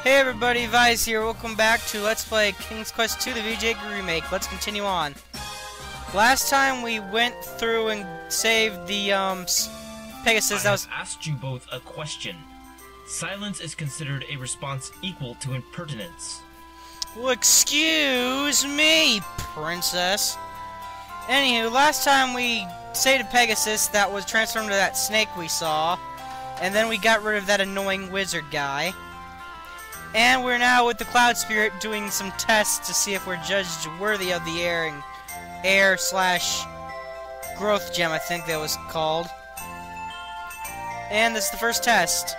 Hey everybody, Vice here. Welcome back to Let's Play King's Quest II, the VGA remake. Let's continue on. Last time we went through and saved the Pegasus. I have asked you both a question. Silence is considered a response equal to impertinence. Well, excuse me, princess. Anywho, last time we saved a Pegasus that was transformed to that snake we saw, and then we got rid of that annoying wizard guy. And we're now with the Cloud Spirit doing some tests to see if we're judged worthy of the air/growth gem, I think that was called. And this is the first test.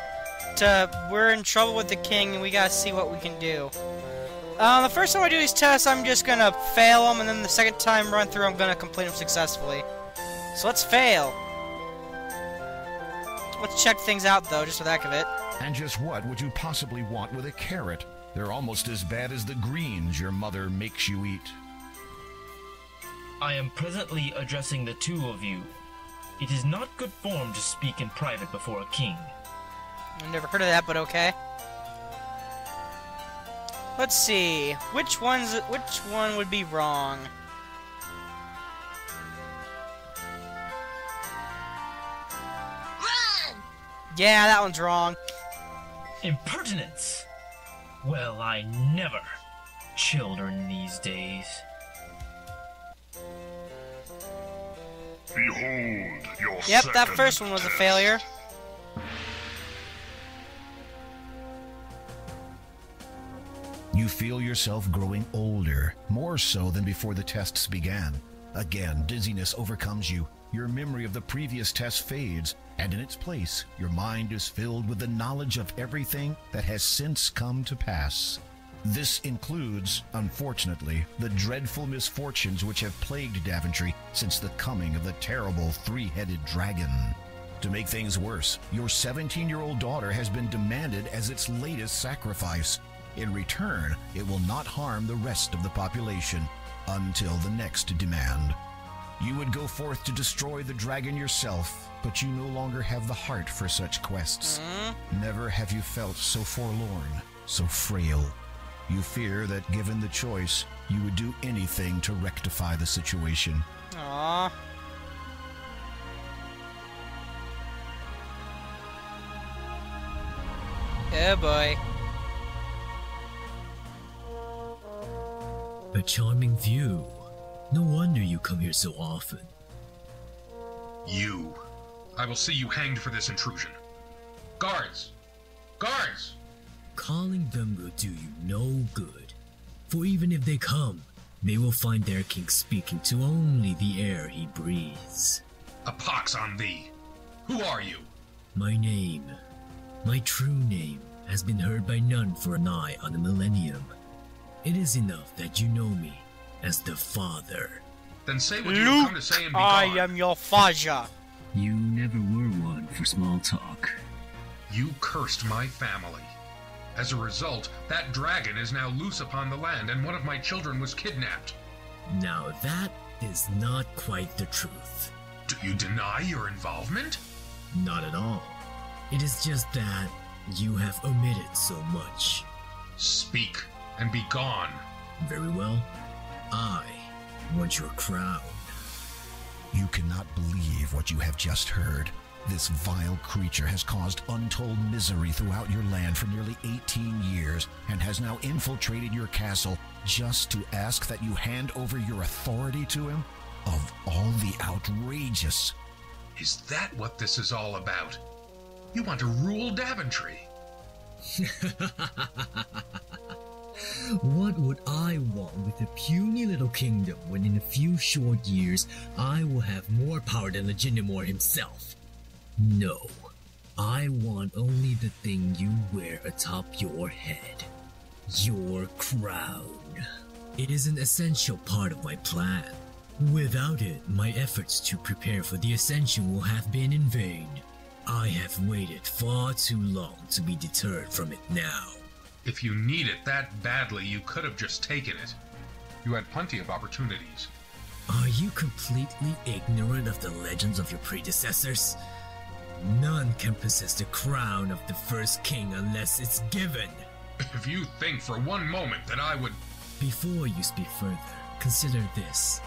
We're in trouble with the king, and we gotta see what we can do. The first time I do these tests, I'm just gonna fail them, and then the second time run through, I'm gonna complete them successfully. So let's fail. Let's check things out, though, just for the heck of it. And just what would you possibly want with a carrot? They're almost as bad as the greens your mother makes you eat. I am presently addressing the two of you. It is not good form to speak in private before a king. I've never heard of that, but okay. Let's see. Which one would be wrong? Run! Yeah, that one's wrong. Impertinence! Well, I never. Children these days. Behold your Yep, that second first one was a test. failure. You feel yourself growing older, more so than before the tests began. Again, dizziness overcomes you. Your memory of the previous test fades, and in its place, your mind is filled with the knowledge of everything that has since come to pass. This includes, unfortunately, the dreadful misfortunes which have plagued Daventry since the coming of the terrible three-headed dragon. To make things worse, your 17-year-old daughter has been demanded as its latest sacrifice. In return, it will not harm the rest of the population until the next demand. You would go forth to destroy the dragon yourself, but you no longer have the heart for such quests. Never have you felt so forlorn, so frail. You fear that given the choice, you would do anything to rectify the situation. Aww. Oh boy. A charming view. No wonder you come here so often. You. I will see you hanged for this intrusion. Guards! Guards! Calling them will do you no good. For even if they come, they will find their king speaking to only the air he breathes. A pox on thee! Who are you? My name, my true name, has been heard by none for nigh on a millennium. It is enough that you know me as the Father. Then say what you have come to say and be I gone. am your father. You never were one for small talk. You cursed my family. As a result, that dragon is now loose upon the land, and one of my children was kidnapped. Now that is not quite the truth. Do you deny your involvement? Not at all. It is just that you have omitted so much. Speak, and be gone. Very well. I want your crown. You cannot believe what you have just heard. This vile creature has caused untold misery throughout your land for nearly 18 years and has now infiltrated your castle just to ask that you hand over your authority to him? Of all the outrageous... Is that what this is all about? You want to rule Daventry? What would I want with a puny little kingdom when in a few short years I will have more power than Legitimor himself? No, I want only the thing you wear atop your head. Your crown. It is an essential part of my plan. Without it, my efforts to prepare for the ascension will have been in vain. I have waited far too long to be deterred from it now. If you need it that badly, you could have just taken it. You had plenty of opportunities. Are you completely ignorant of the legends of your predecessors? None can possess the crown of the first king unless it's given. If you think for one moment that I would... Before you speak further, consider this.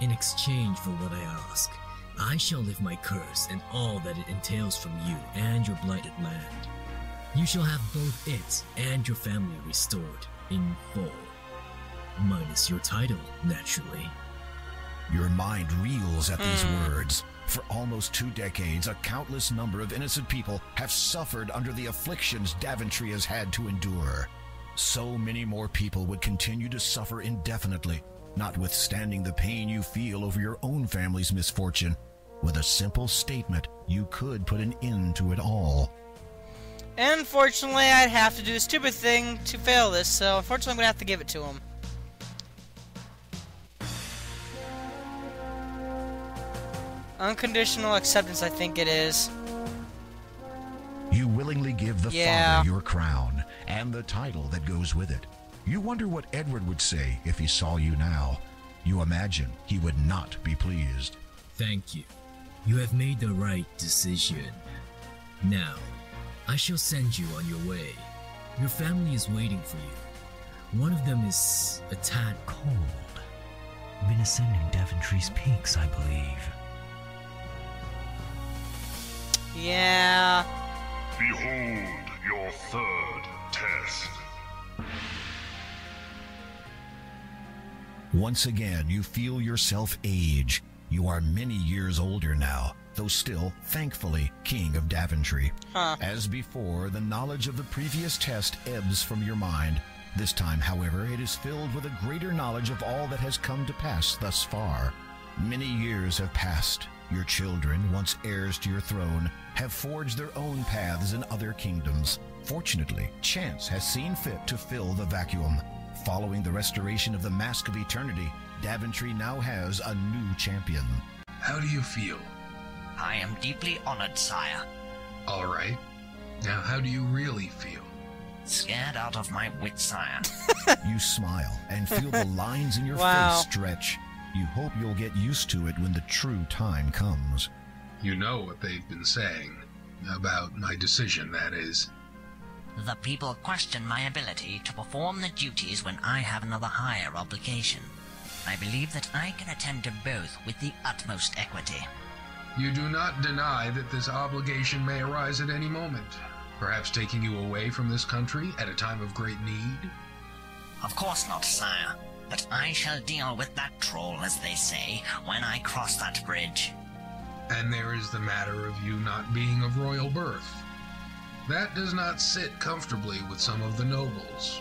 In exchange for what I ask, I shall lift my curse and all that it entails from you and your blighted land. You shall have both it and your family restored in full. Minus your title, naturally. Your mind reels at these words. For almost 2 decades, a countless number of innocent people have suffered under the afflictions Daventry has had to endure. So many more people would continue to suffer indefinitely, notwithstanding the pain you feel over your own family's misfortune. With a simple statement, you could put an end to it all. Unfortunately, I'd have to do a stupid thing to fail this, so unfortunately I'm going to have to give it to him. Unconditional acceptance, I think it is. You willingly give the father your crown and the title that goes with it. You wonder what Edward would say if he saw you now. You imagine he would not be pleased. Thank you. You have made the right decision. Now, I shall send you on your way. Your family is waiting for you. One of them is a tad cold. Been ascending Daventry's peaks, I believe. Yeah. Behold your third test. Once again, you feel yourself age. You are many years older now, though still, thankfully, King of Daventry. As before, the knowledge of the previous test ebbs from your mind. This time, however, it is filled with a greater knowledge of all that has come to pass thus far. Many years have passed. Your children, once heirs to your throne, have forged their own paths in other kingdoms. Fortunately, chance has seen fit to fill the vacuum. Following the restoration of the Mask of Eternity, Daventry now has a new champion. How do you feel? I am deeply honored, sire. All right. Now, how do you really feel? Scared out of my wits, sire. You smile and feel the lines in your Wow. face stretch. You hope you'll get used to it when the true time comes. You know what they've been saying about my decision, that is. The people question my ability to perform the duties when I have another higher obligation. I believe that I can attend to both with the utmost equity. You do not deny that this obligation may arise at any moment, perhaps taking you away from this country at a time of great need? Of course not, sire, but I shall deal with that troll, as they say, when I cross that bridge. And there is the matter of you not being of royal birth. That does not sit comfortably with some of the nobles.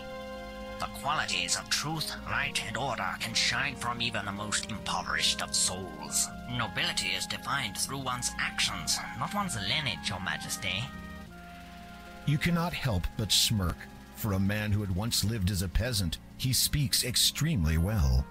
The qualities of truth, light, and order can shine from even the most impoverished of souls. Nobility is defined through one's actions, not one's lineage, your majesty. You cannot help but smirk. For a man who had once lived as a peasant, he speaks extremely well.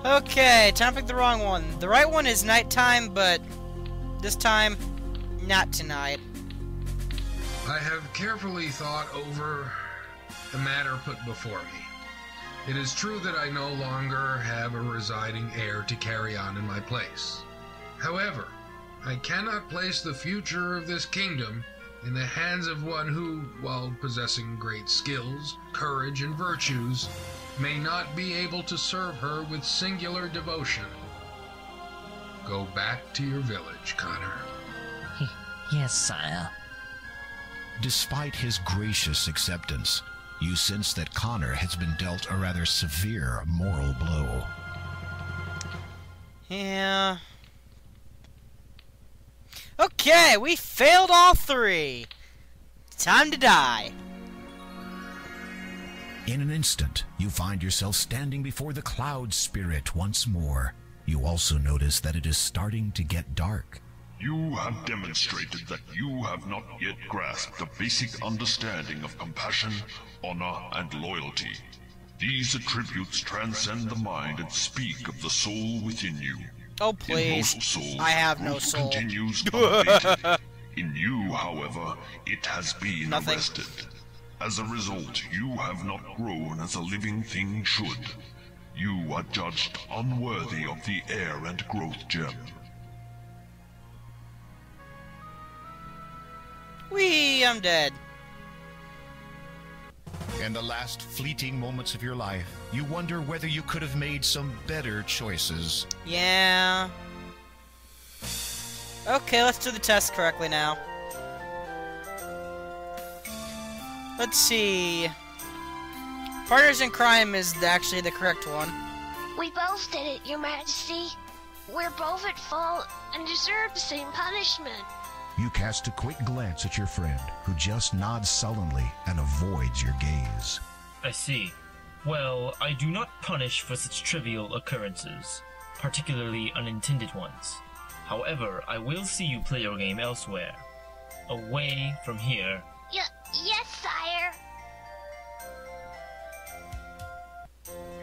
Okay, time to pick the wrong one. The right one is nighttime, but this time, not tonight. I have carefully thought over the matter put before me. It is true that I no longer have a residing heir to carry on in my place. However, I cannot place the future of this kingdom in the hands of one who, while possessing great skills, courage, and virtues, may not be able to serve her with singular devotion. Go back to your village, Connor. Yes, sire. Despite his gracious acceptance, you sense that Connor has been dealt a rather severe moral blow. Yeah. Okay, we failed all three. Time to die. In an instant, you find yourself standing before the Cloud Spirit once more. You also notice that it is starting to get dark. You have demonstrated that you have not yet grasped the basic understanding of compassion, honor, and loyalty. These attributes transcend the mind and speak of the soul within you. Oh, In please. most souls, I have no growth soul. continues unabated. In you, however, it has been Nothing. arrested. As a result, you have not grown as a living thing should. You are judged unworthy of the Air and Growth Gem. Whee! I'm dead. In the last fleeting moments of your life, you wonder whether you could have made some better choices. Yeah. Okay, let's do the test correctly now. Let's see. Partners in crime is actually the correct one. We both did it, Your Majesty. We're both at fault and deserve the same punishment. You cast a quick glance at your friend, who just nods sullenly and avoids your gaze. I see. Well, I do not punish for such trivial occurrences, particularly unintended ones. However, I will see you play your game elsewhere. Away from here. Yes, sire.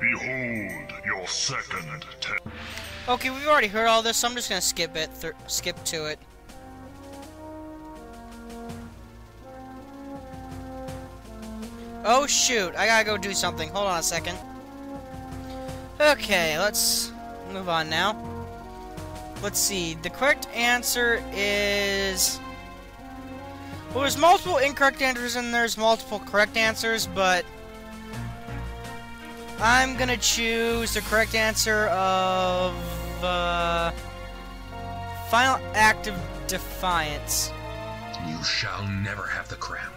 Behold your second test. Okay, we've already heard all this, so I'm just gonna skip it. Skip to it. Oh shoot, I gotta go do something. Hold on a second. Okay, let's move on now. Let's see, the correct answer is... Well, there's multiple incorrect answers and there's multiple correct answers, but... I'm gonna choose the correct answer of... Final Act of Defiance. You shall never have the crown,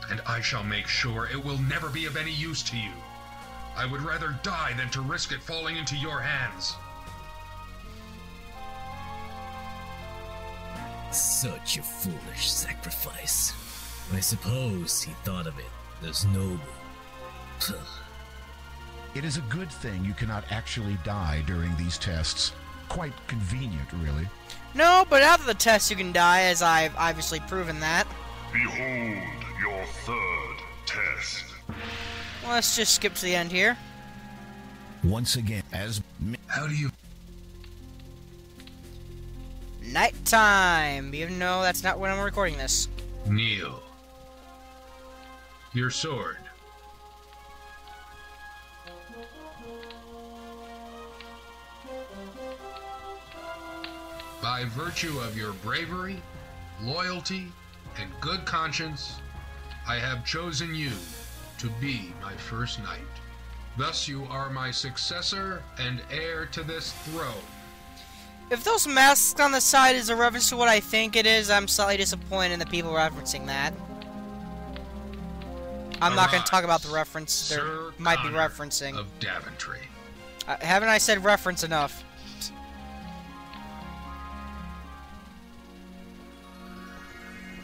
and I shall make sure it will never be of any use to you. I would rather die than to risk it falling into your hands. Such a foolish sacrifice. I suppose he thought of it as noble. It is a good thing you cannot actually die during these tests. Quite convenient, really. No, but after the test you can die, as I've obviously proven that. Behold your third test. Well, let's just skip to the end here. Once again, How do you... Nighttime, even though that's not when I'm recording this. Kneel. Your sword. By virtue of your bravery, loyalty, and good conscience, I have chosen you to be my first knight. Thus you are my successor and heir to this throne. If those masks on the side is a reference to what I think it is, I'm slightly disappointed in the people referencing that. I'm not going to talk about the reference they Sir might be Connor referencing. of Daventry. Haven't I said reference enough?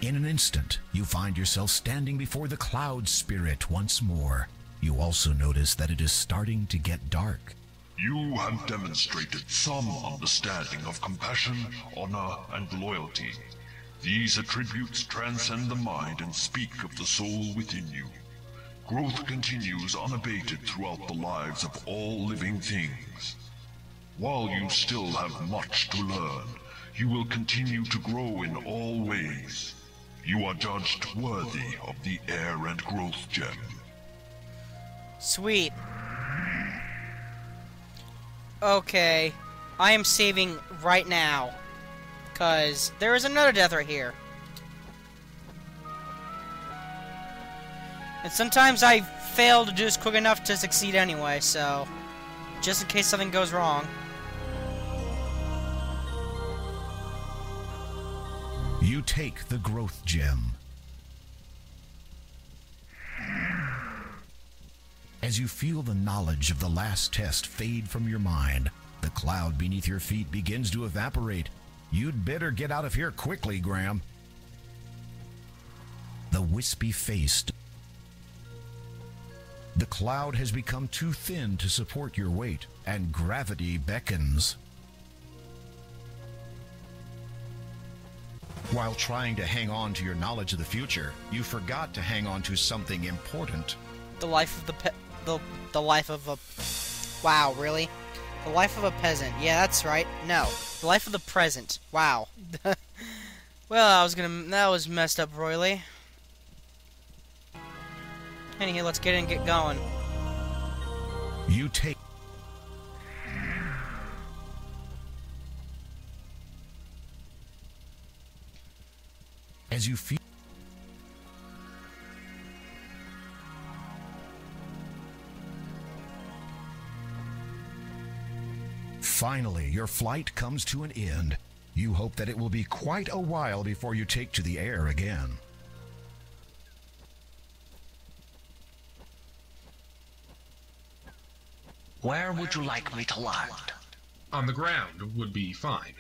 In an instant, you find yourself standing before the Cloud Spirit once more. You also notice that it is starting to get dark. You have demonstrated some understanding of compassion, honor, and loyalty. These attributes transcend the mind and speak of the soul within you. Growth continues unabated throughout the lives of all living things. While you still have much to learn, you will continue to grow in all ways. You are judged worthy of the Air and Growth Gem. Sweet. Okay, I am saving right now, because there is another death right here. And sometimes I fail to do this quick enough to succeed anyway, so just in case something goes wrong. You take the Growth Gem. As you feel the knowledge of the last test fade from your mind, the cloud beneath your feet begins to evaporate. You'd better get out of here quickly, Graham. The wispy-faced. The cloud has become too thin to support your weight, and gravity beckons. While trying to hang on to your knowledge of the future, you forgot to hang on to something important. The life of the life of a... Wow, really? The life of a peasant. Yeah, that's right. No. The life of the present. Wow. Well, that was messed up royally. Anyway, let's get in and get going. You take... As you feel... Finally, your flight comes to an end. You hope that it will be quite a while before you take to the air again. Where would you like me to land? On the ground would be fine.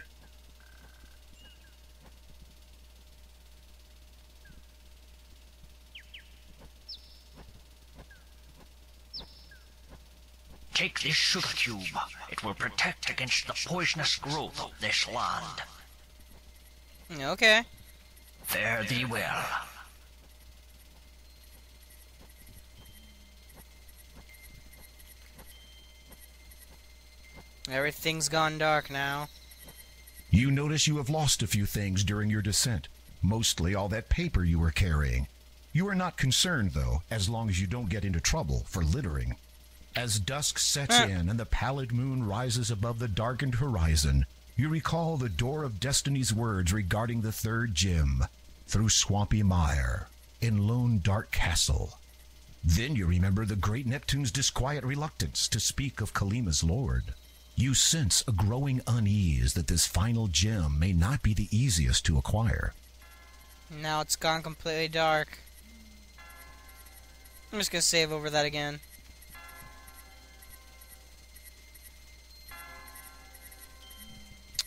Take this sugar cube. It will protect against the poisonous growth of this land. Okay. Fare thee well. Everything's gone dark now. You notice you have lost a few things during your descent. Mostly all that paper you were carrying. You are not concerned, though, as long as you don't get into trouble for littering. As dusk sets in and the pallid moon rises above the darkened horizon, you recall the Door of Destiny's words regarding the third gem, through swampy mire, in lone dark castle. Then you remember the great Neptune's disquiet reluctance to speak of Kalima's lord. You sense a growing unease that this final gem may not be the easiest to acquire. Now it's gone completely dark. I'm just gonna save over that again.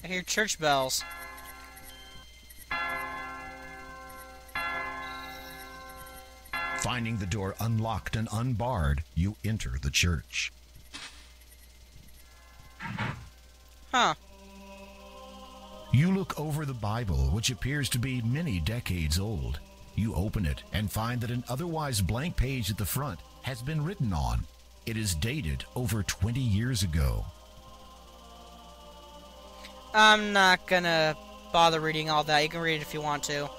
I hear church bells. Finding the door unlocked and unbarred, you enter the church. Huh. You look over the Bible, which appears to be many decades old. You open it and find that an otherwise blank page at the front has been written on. It is dated over 20 years ago. I'm not gonna bother reading all that. You can read it if you want to.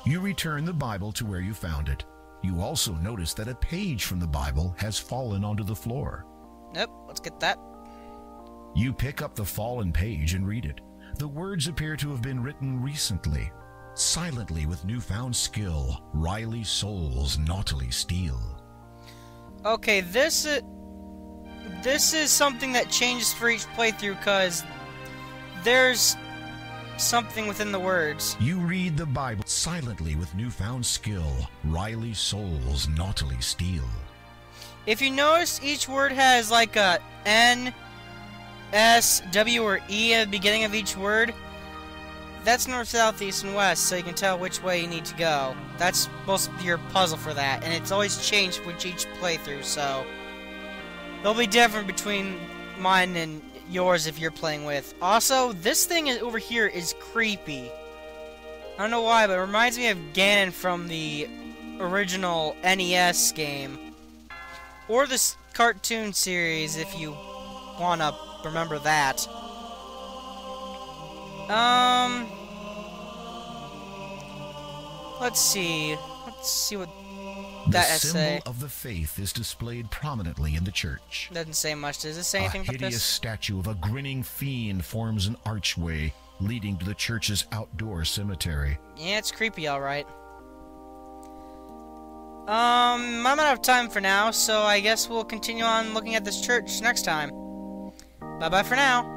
You return the Bible to where you found it. You also notice that a page from the Bible has fallen onto the floor. Nope, let's get that. You pick up the fallen page and read it. The words appear to have been written recently. Silently with newfound skill, Riley souls naughtily steal. Okay, this is something that changes for each playthrough, because there's something within the words. You read the Bible silently with newfound skill, Riley souls naughtily steal. If you notice, each word has like a N, S, W, or E at the beginning of each word. That's north, south, east, and west, so you can tell which way you need to go. That's supposed to be your puzzle for that, and it's always changed with each playthrough, so they'll be different between mine and yours if you're playing with. Also, this thing over here is creepy. I don't know why, but it reminds me of Ganon from the original NES game. Or this cartoon series, if you want to remember that. Let's see what that has to say. The symbol of the faith is displayed prominently in the church. Doesn't say much. Does it say anything about this? A hideous statue of a grinning fiend forms an archway leading to the church's outdoor cemetery. Yeah, it's creepy, alright. I'm out of time for now, so I guess we'll continue on looking at this church next time. Bye-bye for now.